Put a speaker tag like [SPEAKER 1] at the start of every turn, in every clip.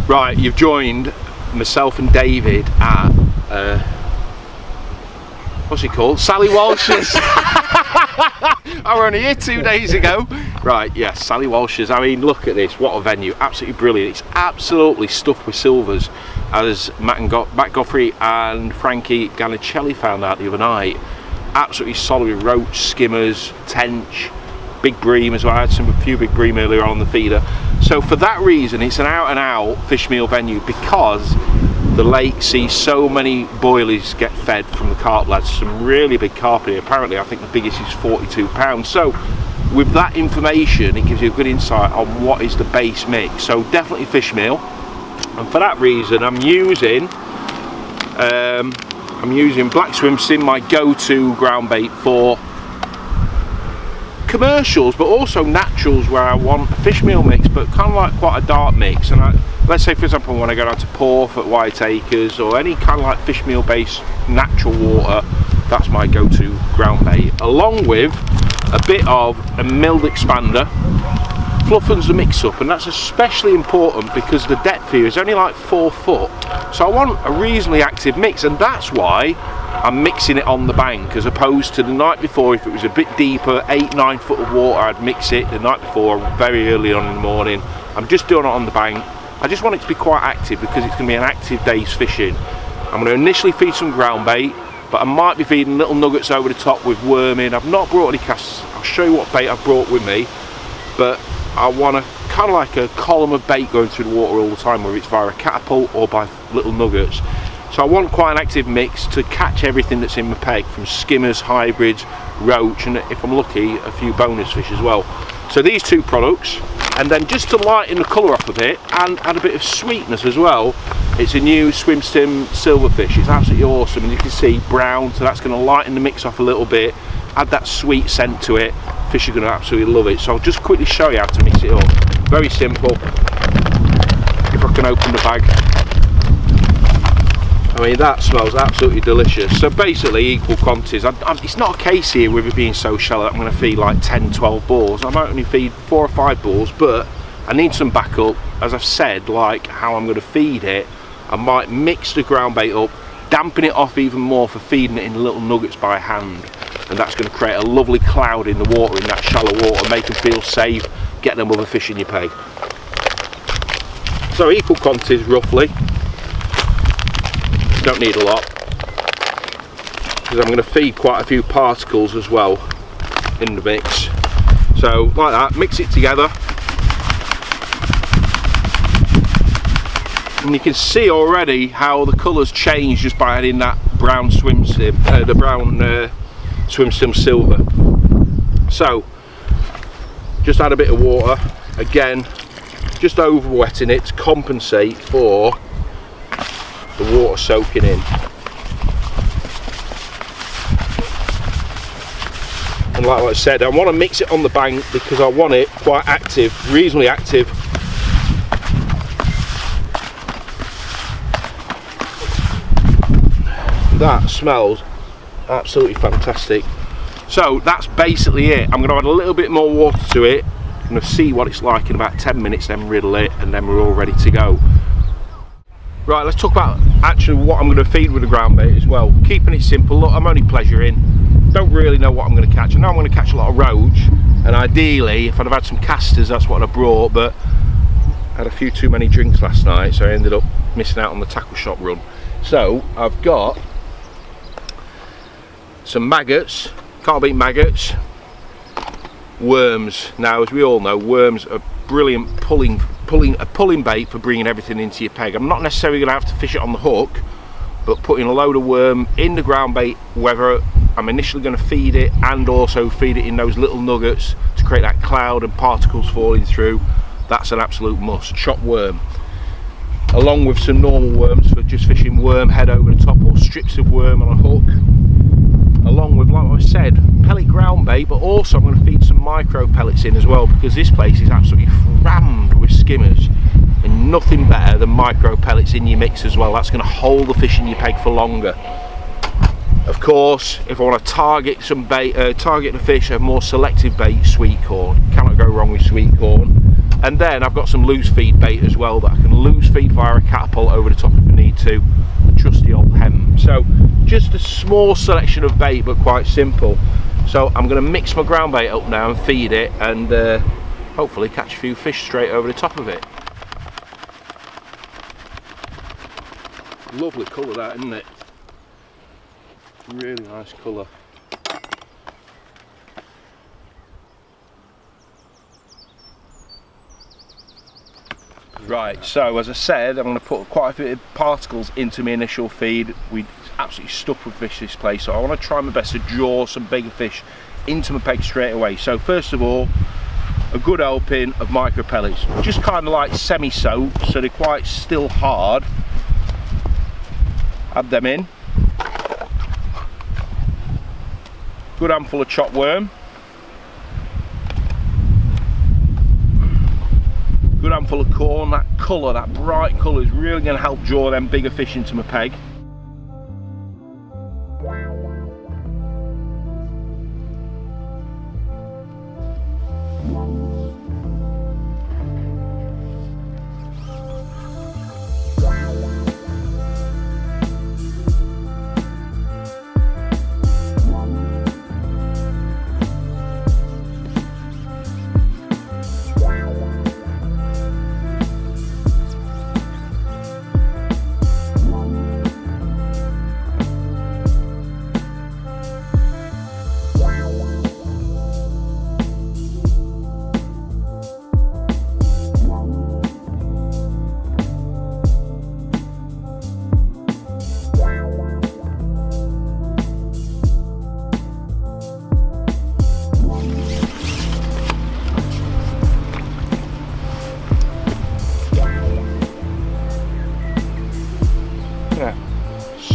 [SPEAKER 1] Right, you've joined myself and David at what's it called? Sally Walsh's. I were only here 2 days ago. Right, yes, Sally Walsh's. I mean, look at this, what a venue, absolutely brilliant. It's absolutely stuffed with silvers, as Matt Godfrey and Frankie Ganicelli found out the other night. Absolutely solid with roach, skimmers, tench, big bream as well. I had a few big bream earlier on the feeder. So for that reason, it's an out and out fish meal venue, because the lake sees so many boilies get fed from the carp lads. Some really big carp here. Apparently I think the biggest is 42 pounds. So with that information, it gives you a good insight on what is the base mix. So definitely fish meal, and for that reason I'm using black swim sim, my go-to ground bait for commercials, but also naturals where I want a fish meal mix, but kind of like quite a dark mix. And let's say for example when I go down to Porth at White Acres, or any kind of like fish meal based natural water, that's my go-to ground bait, along with a bit of a milled expander. Fluffens the mix up, and that's especially important because the depth here is only like 4 foot, so I want a reasonably active mix, and that's why I'm mixing it on the bank as opposed to the night before. If it was a bit deeper, 8-9 foot of water, I'd mix it the night before very early on in the morning. I'm just doing it on the bank. I just want it to be quite active because it's going to be an active day's fishing. I'm going to initially feed some ground bait, but I might be feeding little nuggets over the top with worming. I've not brought any casts. I'll show you what bait I've brought with me, but I want a kind of like a column of bait going through the water all the time, whether it's via a catapult or by little nuggets. So I want quite an active mix to catch everything that's in my peg, from skimmers, hybrids, roach, and if I'm lucky, a few bonus fish as well. So these two products, and then just to lighten the colour up a bit and add a bit of sweetness as well, it's a new Swim Stim silverfish. It's absolutely awesome, and you can see brown, so that's going to lighten the mix off a little bit, add that sweet scent to it. Fish are going to absolutely love it. So I'll just quickly show you how to mix it up. Very simple. If I can open the bag. I mean, that smells absolutely delicious. So basically equal quantities. It's not a case here with it being so shallow that I'm going to feed like 10-12 balls. I might only feed 4 or 5 balls, but I need some backup. As I've said, like how I'm going to feed it, I might mix the ground bait up, dampen it off even more for feeding it in little nuggets by hand, and that's going to create a lovely cloud in the water, in that shallow water, make them feel safe, get them other fish in your peg. So equal quantities roughly, don't need a lot, because I'm going to feed quite a few particles as well in the mix. So like that, mix it together, and you can see already how the colours change just by adding that brown swim sim, the brown Swim Stim silver. So just add a bit of water again, just over wetting it to compensate for the water soaking in. And like I said, I want to mix it on the bank because I want it quite active, reasonably active. That smells absolutely fantastic. So that's basically it. I'm going to add a little bit more water to it. I'm going to see what it's like in about 10 minutes, then riddle it, and then we're all ready to go. Right, let's talk about actually what I'm going to feed with the ground bait as well. Keeping it simple. Look, I'm only pleasuring. Don't really know what I'm going to catch. I know I'm going to catch a lot of roach, and ideally, if I'd have had some casters, that's what I'd have brought, but I had a few too many drinks last night, so I ended up missing out on the tackle shop run. So I've got some maggots, can't beat maggots, worms. Now, as we all know, worms are brilliant pulling bait for bringing everything into your peg. I'm not necessarily going to have to fish it on the hook, but putting a load of worm in the ground bait, whether I'm initially going to feed it and also feed it in those little nuggets to create that cloud and particles falling through, that's an absolute must. Chopped worm, along with some normal worms for just fishing worm head over the top, or strips of worm on a hook, along with, like I said, pellet ground bait, but also I'm going to feed some micro pellets in as well, because this place is absolutely rammed with skimmers, and nothing better than micro pellets in your mix as well. That's going to hold the fish in your peg for longer. Of course, if I want to target some bait, target the fish, a more selective bait, sweet corn. Cannot go wrong with sweet corn. And then I've got some loose feed bait as well that I can loose feed via a catapult over the top if I need to. The trusty old hem. So just a small selection of bait, but quite simple. So I'm going to mix my ground bait up now and feed it, and hopefully catch a few fish straight over the top of it. Lovely colour that, isn't it? Really nice colour. Right, so as I said, I'm going to put quite a bit of particles into my initial feed. We're absolutely stuffed with fish this place, so I want to try my best to draw some bigger fish into my peg straight away. So first of all, a good helping of micro pellets, just kind of like semi-soaked, so they're quite still hard. Add them in. Good handful of chopped worm. Good handful of corn. That colour, that bright colour, is really going to help draw them bigger fish into my peg.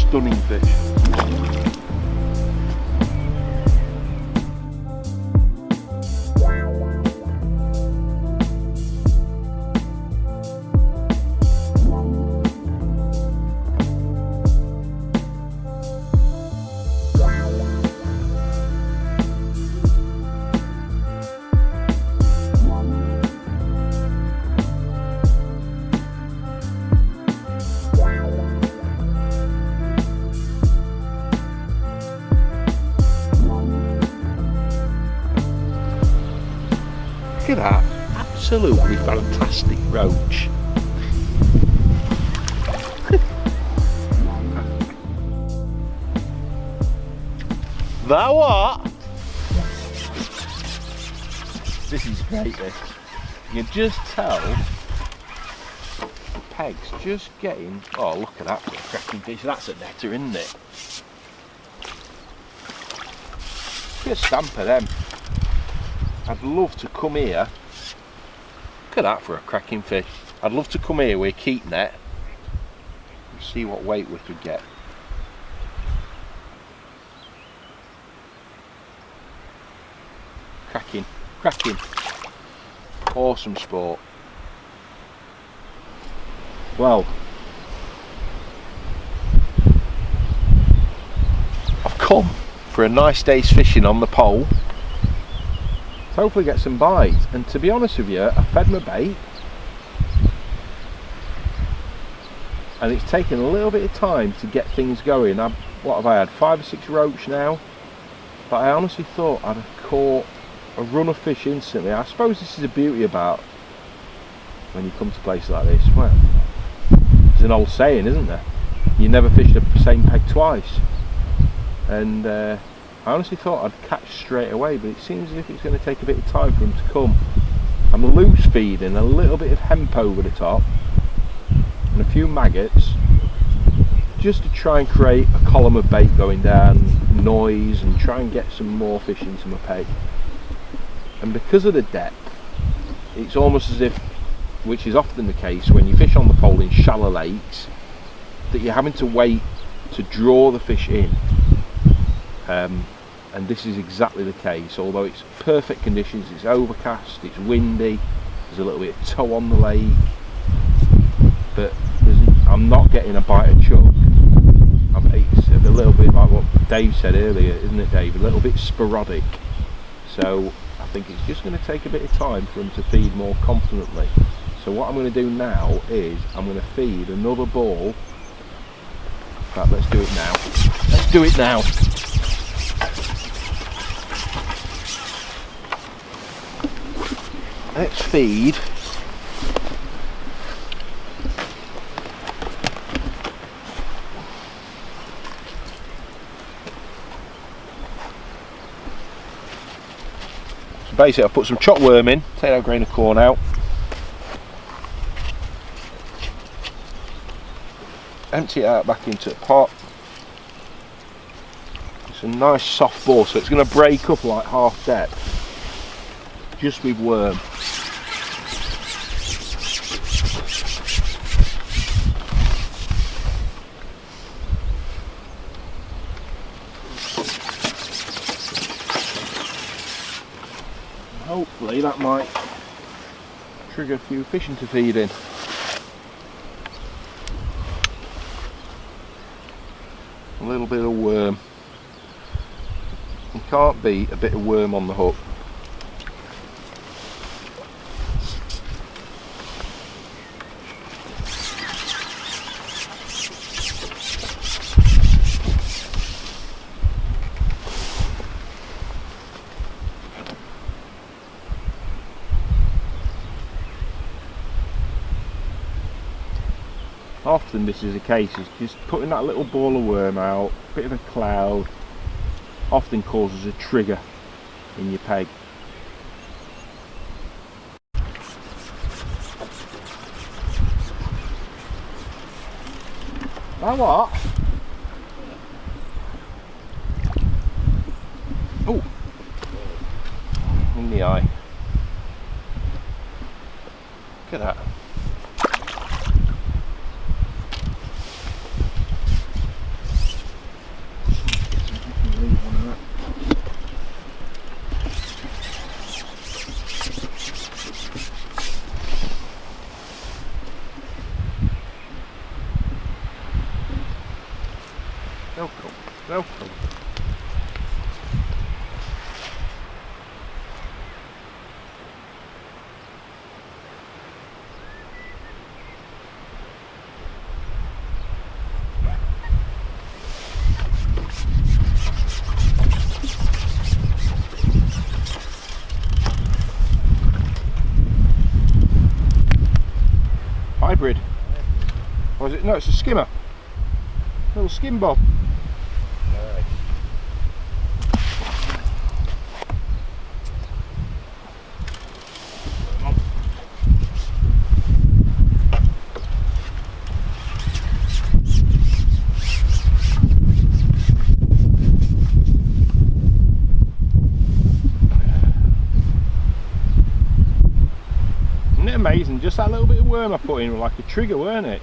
[SPEAKER 1] Stunning fish. Look at that, absolutely fantastic roach. That what? This is great, this. You can just tell the peg's just getting, oh look at that cracking fish, that's a netter, isn't it? Look at a stamp of them. I'd love to come here Look at that for a cracking fish. I'd love to come here with a keep net and see what weight we could get. Cracking, cracking. Awesome sport. Well, I've come for a nice day's fishing on the pole to hopefully get some bites, and to be honest with you, I fed my bait and it's taken a little bit of time to get things going. What have I had? 5 or 6 roach now, but I honestly thought I'd have caught a run of fish instantly. I suppose this is the beauty about when you come to places like this. Well, there's an old saying, isn't there? You never fish the same peg twice. And I honestly thought I'd catch straight away, but it seems as if it's going to take a bit of time for them to come. I'm loose feeding a little bit of hemp over the top and a few maggots, just to try and create a column of bait going down, noise, and try and get some more fish into my peg. And because of the depth, it's almost as if, which is often the case when you fish on the pole in shallow lakes, that you're having to wait to draw the fish in. And this is exactly the case. Although it's perfect conditions, it's overcast, it's windy, there's a little bit of tow on the lake, but I'm not getting a bite of chuck. It's a little bit like what Dave said earlier, isn't it, Dave? A little bit sporadic. So I think it's just going to take a bit of time for them to feed more confidently. So what I'm going to do now is I'm going to feed another ball. Right, let's do it now. Let's do it now. Let's feed so basically I've put some chopped worm in, take that grain of corn out, empty it out back into the pot. It's a nice soft ball, so it's going to break up like half depth just with worm. Hopefully that might trigger a few fish into feed in. A little bit of worm. You can't beat a bit of worm on the hook. Often this is the case, is just putting that little ball of worm out, bit of a cloud, often causes a trigger in your peg. Now what? Oh, in the eye. Look at that. Welcome, welcome. Hybrid. Or is it? No, it's a skimmer. Little skim bob. and just that little bit of worm I put in was like a trigger, weren't it?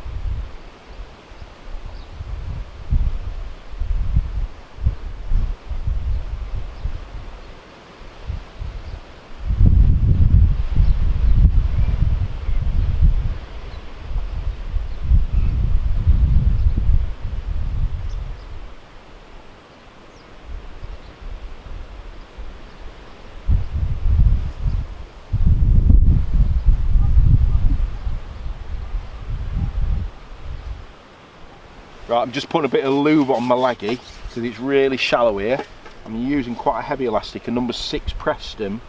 [SPEAKER 1] Right, I'm just putting a bit of lube on my leggy because it's really shallow here. I'm using quite a heavy elastic, a number 6 Preston,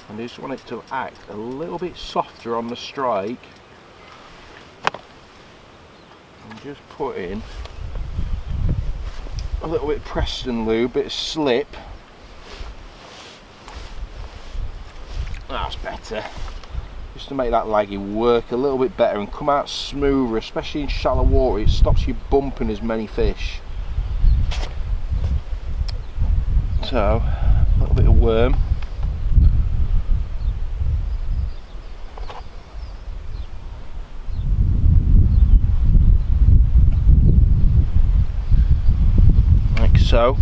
[SPEAKER 1] and I just want it to act a little bit softer on the strike. And just put in a little bit of Preston lube, bit of slip. That's better. Just to make that leggy work a little bit better and come out smoother, especially in shallow water. It stops you bumping as many fish. So, a little bit of worm. Like so.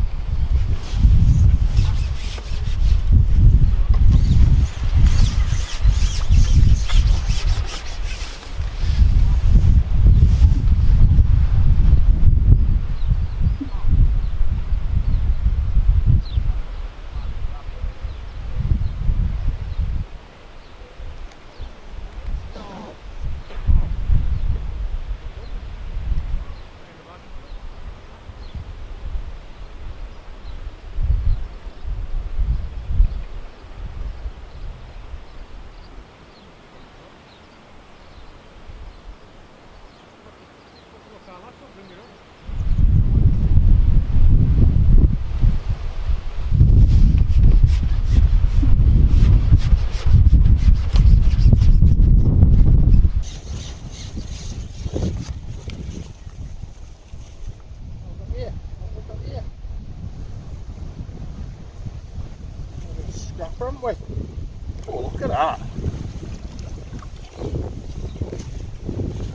[SPEAKER 1] Oh, look at that.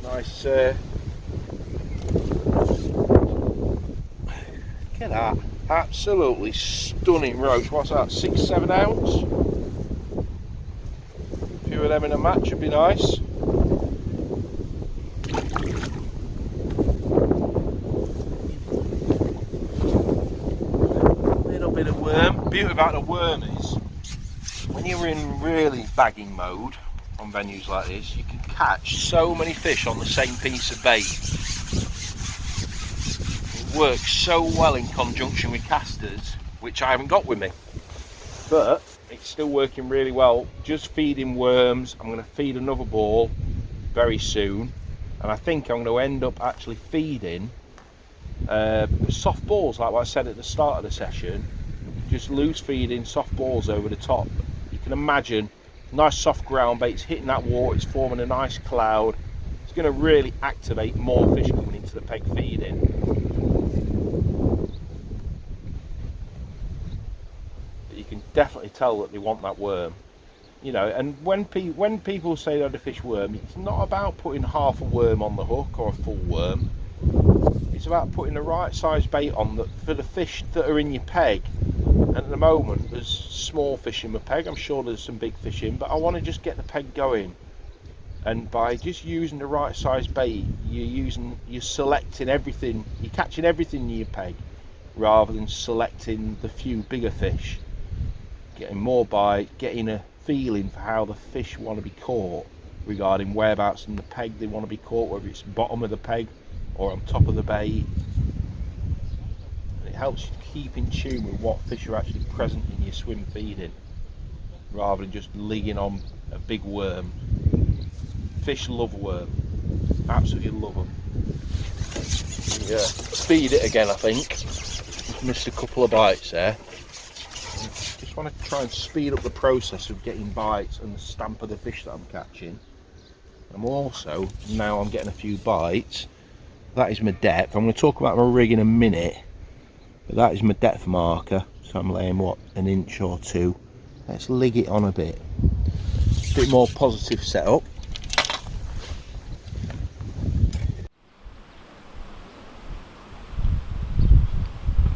[SPEAKER 1] Nice, look at that. Absolutely stunning roach. What's that, 6-7 ounce? A few of them in a match would be nice. Little bit of worm. The beauty about the worm is when you're in really bagging mode on venues like this, you can catch so many fish on the same piece of bait. It works so well in conjunction with casters, which I haven't got with me, but it's still working really well. Just feeding worms. I'm going to feed another ball very soon, and I think I'm going to end up actually feeding soft balls, like what I said at the start of the session. Just loose feeding soft balls over the top. You can imagine nice soft ground baits hitting that water, it's forming a nice cloud. It's going to really activate more fish coming into the peg feeding. But you can definitely tell that they want that worm, you know. And when people say they're the fish worm, it's not about putting half a worm on the hook or a full worm. It's about putting the right size bait on for the fish that are in your peg. And at the moment there's small fish in my peg. I'm sure there's some big fish in, but I want to just get the peg going. And by just using the right size bait, you're selecting everything, you're catching everything in your peg rather than selecting the few bigger fish. Getting more bite, getting a feeling for how the fish want to be caught regarding whereabouts in the peg they want to be caught, whether it's bottom of the peg or on top of the bait. And it helps you keep in tune with what fish are actually present in your swim feeding rather than just legging on a big worm. Fish love worm, absolutely love them. Yeah, feed it again, I think. Just missed a couple of bites there. Just want to try and speed up the process of getting bites and the stamp of the fish that I'm catching. I'm also, now I'm getting a few bites, that is my depth. I'm going to talk about my rig in a minute, but that is my depth marker. So I'm laying, what, an inch or two. Let's lig it on a bit more positive setup.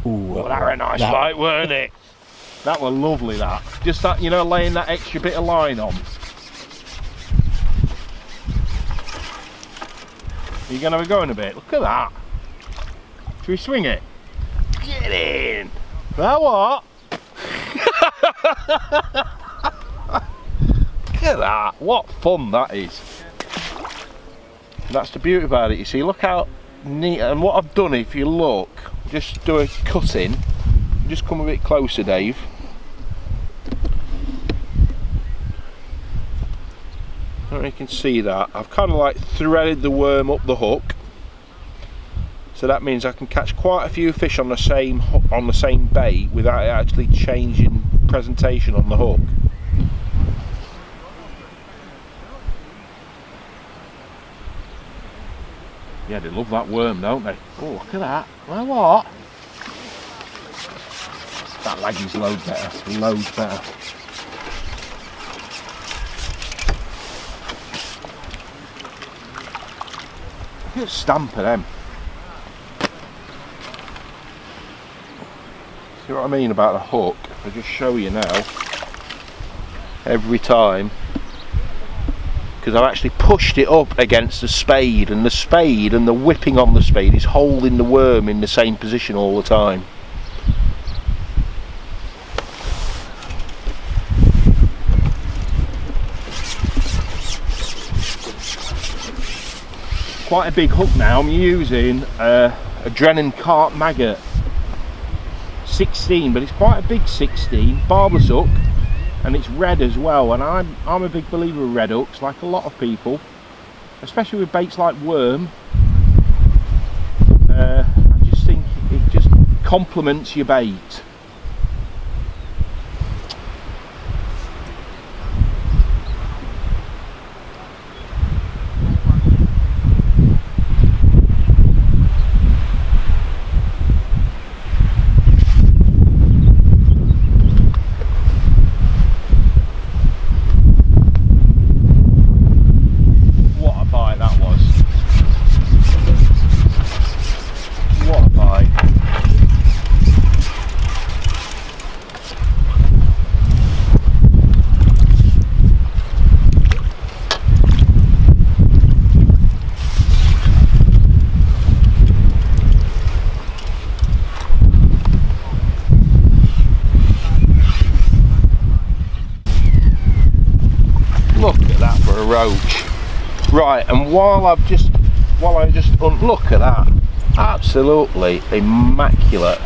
[SPEAKER 2] Ooh,
[SPEAKER 1] that were a nice bite, weren't it? That were lovely, that. Just that, you know, laying that extra bit of line on. Are you going to have a go in a bit? Look at that. Should we swing it? Get in. Now what? Look at that. What fun that is. And that's the beauty about it, you see. Look how neat. And what I've done, if you look, just do a cut in. Just come a bit closer, Dave. I don't know if you can see that. I've kind of like threaded the worm up the hook, so that means I can catch quite a few fish on the same bait without it actually changing presentation on the hook. Yeah, they love that worm, don't they? Oh, look at that. Well, what? That laggy's loads better. Loads better. Look at the stamp of them. See what I mean about the hook? I'll just show you now. Every time. Because I've actually pushed it up against the spade, and the spade and the whipping on the spade is holding the worm in the same position all the time. Quite a big hook now. I'm using a Drennan Carp Maggot 16, but it's quite a big 16, barbless hook, and it's red as well. And I'm a big believer of red hooks, like a lot of people, especially with baits like worm. I just think it just complements your bait. Roach. Right, and while I just look at that, absolutely immaculate.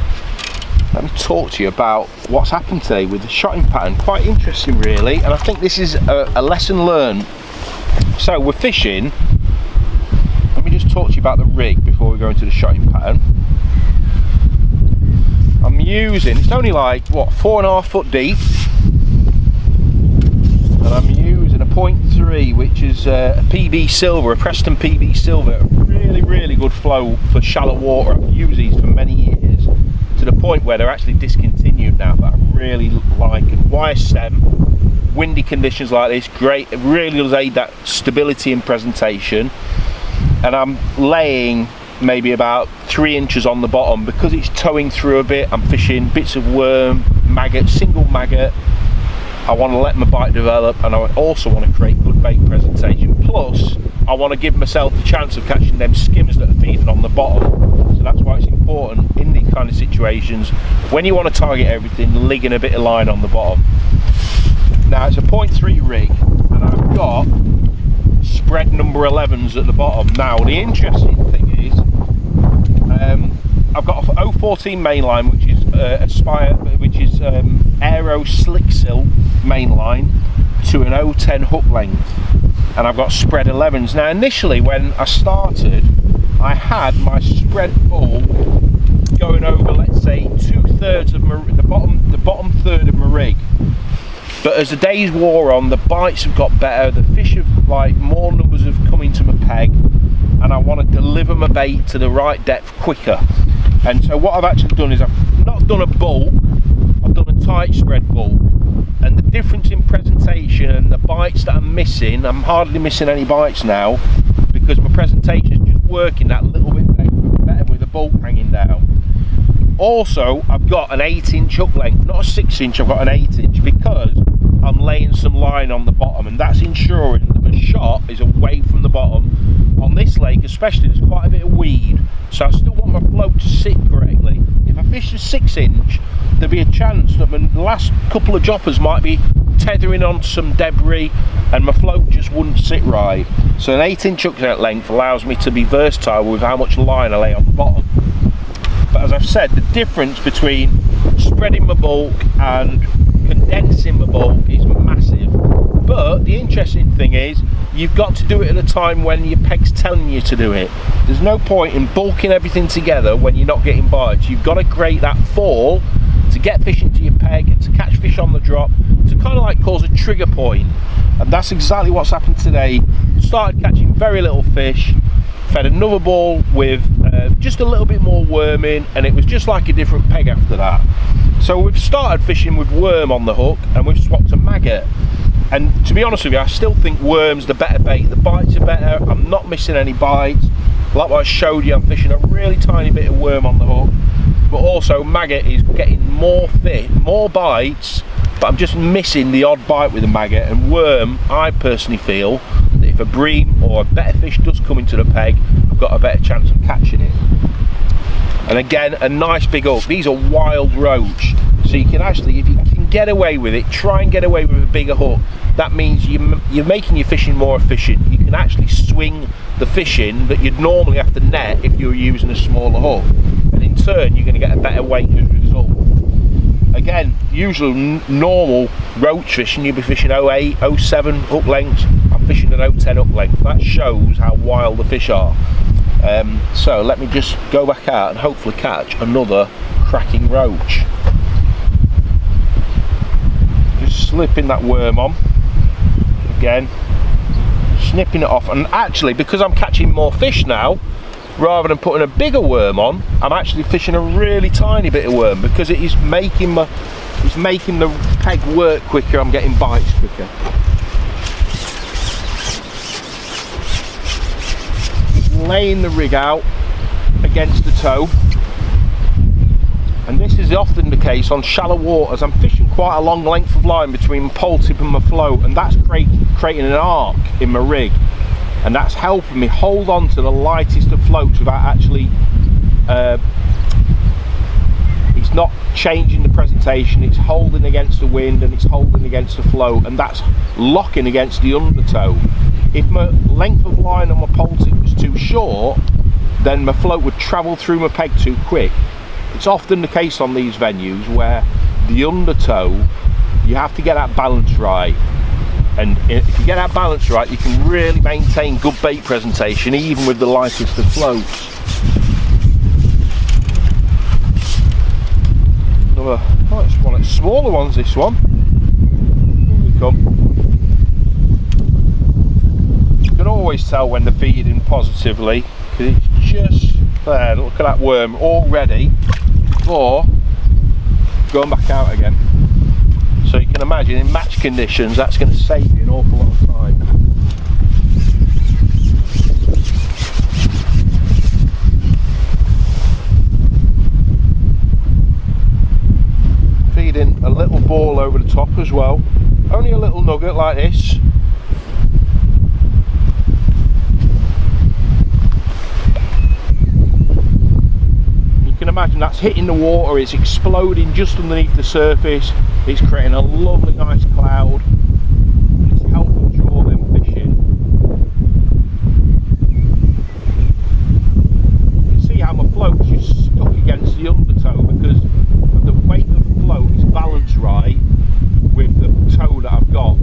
[SPEAKER 1] Let me talk to you about what's happened today with the shotting pattern. Quite interesting, really, and I think this is a lesson learned. So we're fishing. Let me just talk to you about the rig before we go into the shotting pattern. I'm using, it's only like what, 4.5 foot deep, and I'm using a 0.3, which is a PB Silver, a Preston PB Silver. Really good flow for shallow water. I've used these for many years, to the point where they're actually discontinued now, but I really like it. Wire stem, windy conditions like this, great. It really does aid that stability in presentation. And I'm laying maybe about 3 inches on the bottom because it's towing through a bit. I'm fishing bits of worm, maggot, single maggot. I want to let my bite develop, and I also want to create good bait presentation. Plus, I want to give myself the chance of catching them skimmers that are feeding on the bottom. So that's why it's important in these kind of situations, when you want to target everything, legging a bit of line on the bottom. Now it's a 0.3 rig, and I've got spread number 11s at the bottom. Now the interesting thing is, I've got a 014 mainline, which is Aero Slicksil mainline, to an 010 hook length, and I've got spread 11s. Now initially when I started, I had my spread ball going over, let's say, 2/3 of the bottom third of my rig. But as the days wore on, the bites have got better, the fish have, like, more numbers have come into my peg, and I want to deliver my bait to the right depth quicker. And so what I've actually done is I've not done a bulk, I've done a tight spread bulk. And the difference in presentation and the bites that I'm missing, I'm hardly missing any bites now, because my presentation is just working that little bit better with the bulk hanging down. Also, I've got an 8-inch hook length, not a 6-inch, I've got an 8-inch because I'm laying some line on the bottom, and that's ensuring that the shot is away from the bottom. On this lake especially, there's quite a bit of weed, so I still want my float to sit correctly. If I fish a 6-inch, there'd be a chance that my last couple of droppers might be tethering on some debris and my float just wouldn't sit right. So an 8-inch hook length allows me to be versatile with how much line I lay on the bottom. But as I've said, the difference between spreading my bulk and condensing my bulk is massive. But the interesting thing is, you've got to do it at a time when your peg's telling you to do it. There's no point in bulking everything together when you're not getting bites. You've got to create that fall to get fish into your peg, to catch fish on the drop, to kind of like cause a trigger point. And that's exactly what's happened today. Started catching very little fish, fed another ball with just a little bit more worm in, and it was just like a different peg after that. So we've started fishing with worm on the hook, and we've swapped to maggot. And to be honest with you, I still think worm's the better bait. The bites are better, I'm not missing any bites. Like what I showed you, I'm fishing a really tiny bit of worm on the hook, but also maggot is getting more bites, but I'm just missing the odd bite with the maggot. And worm, I personally feel that if a bream or a better fish does come into the peg, I've got a better chance of catching it. And again, a nice big hook. These are wild roach, so you can actually, if you can get away with it, try and get away with a bigger hook. That means you're making your fishing more efficient. You can actually swing the fishing that you'd normally have to net if you were using a smaller hook, and in turn you're going to get a better weight as a result. Again, usual normal roach fishing, you'll be fishing 08, 07 hook lengths. I'm fishing an 010 hook length. That shows how wild the fish are. So let me just go back out and hopefully catch another cracking roach. Just slipping that worm on again, snipping it off, and actually, because I'm catching more fish now, rather than putting a bigger worm on, I'm actually fishing a really tiny bit of worm because it is making the peg work quicker. I'm getting bites quicker. Laying the rig out against the toe, and this is often the case on shallow waters. I'm fishing quite a long length of line between my pole tip and my float, and that's creating an arc in my rig, and that's helping me hold on to the lightest of floats without actually it's not changing the presentation. It's holding against the wind and it's holding against the float, and that's locking against the undertow. If my length of line on my pole tip was too short, then my float would travel through my peg too quick. It's often the case on these venues where the undertow, you have to get that balance right, and if you get that balance right, you can really maintain good bait presentation even with the lightest of floats. Another, oh, it's one of the smaller ones, this one. Here we come. You can always tell when they're feeding positively, because it's just there. Look at that worm already before going back out again. So you can imagine in match conditions that's going to save you an awful lot of time. Feeding a little ball over the top as well, only a little nugget like this. Imagine that's hitting the water, it's exploding just underneath the surface, it's creating a lovely nice cloud, and it's helping draw them fish in. You can see how my float's just stuck against the undertow because of the weight of the float is balanced right with the toe that I've got.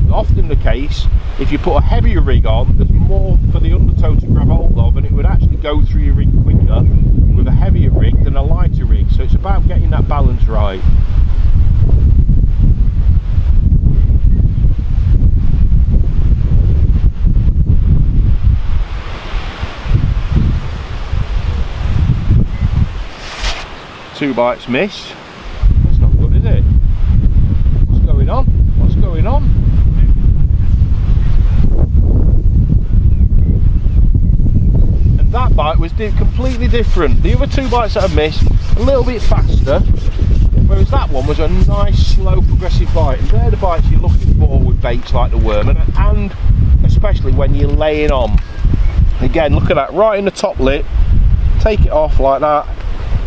[SPEAKER 1] Often the case, if you put a heavier rig on, there's more for the undertow to grab hold of, and it would actually go through your rig quicker with a heavier rig than a lighter rig. So it's about getting that balance right. Two bites missed. That's not good, is it? What's going on? What's going on? And that bite was completely different. The other two bites that I missed, a little bit faster, whereas that one was a nice, slow, progressive bite. And they're the bites you're looking for with baits like the worm, and especially when you're laying on. Again, look at that, right in the top lip, take it off like that,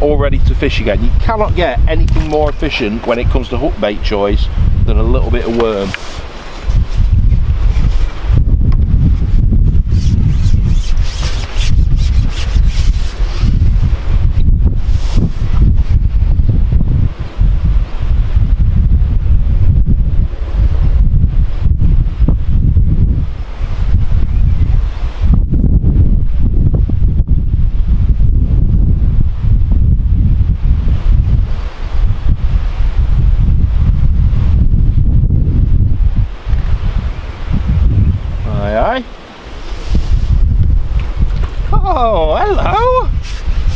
[SPEAKER 1] all ready to fish again. You cannot get anything more efficient when it comes to hook bait choice than a little bit of worm. Oh, hello!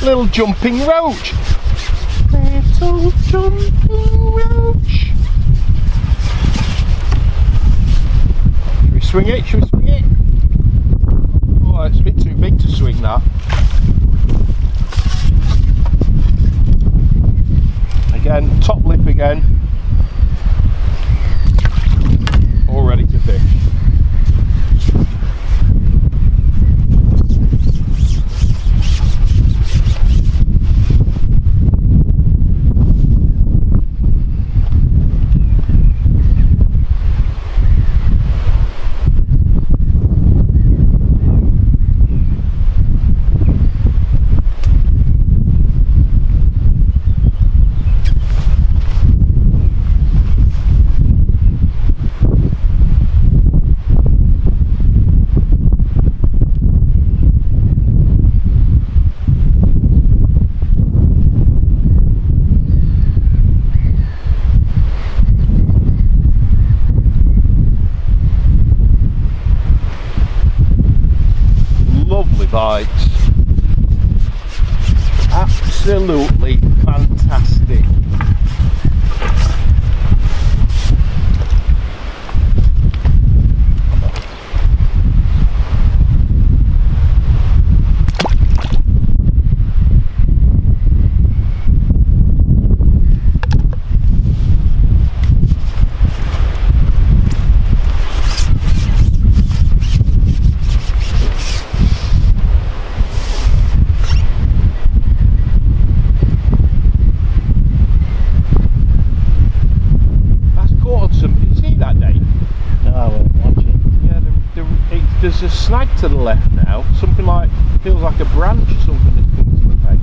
[SPEAKER 1] Little jumping roach. Little jumping roach. Should we swing it? Should we swing it? Oh, it's a bit too big to swing that. Again, top lip again. All ready to fish. Bites. Absolutely fantastic. There's a snag to the left now, something like, feels like a branch or something that's coming to the peg.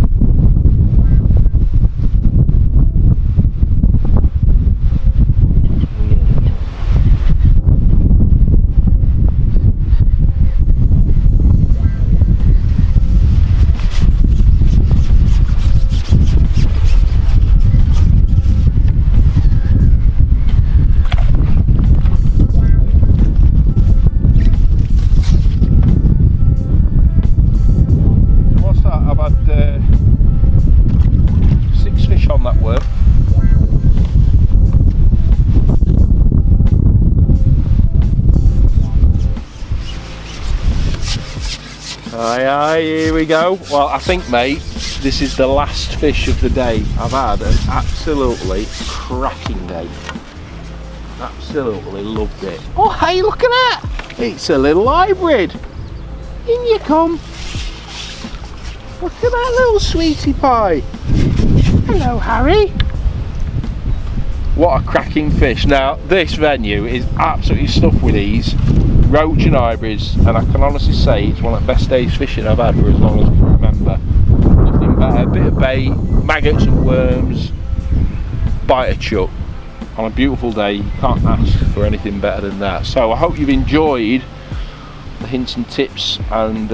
[SPEAKER 1] Aye, here we go. Well, I think, mate, this is the last fish of the day. I've had an absolutely cracking day. Absolutely loved it. Oh, hey, look at that! It's a little hybrid. In you come. Look at that little sweetie pie. Hello, Harry. What a cracking fish. Now, this venue is absolutely stuffed with these roach and hybrids, and I can honestly say it's one of the best days fishing I've had for as long as I can remember. Nothing better, a bit of bait, maggots and worms, bite of chuck. On a beautiful day, you can't ask for anything better than that. So I hope you've enjoyed the hints and tips and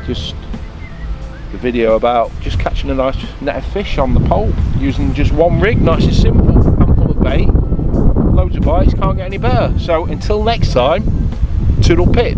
[SPEAKER 1] just the video about just catching a nice net of fish on the pole using just one rig, nice and simple, handful of bait, loads of bites, can't get any better. So until next time, toodle pip.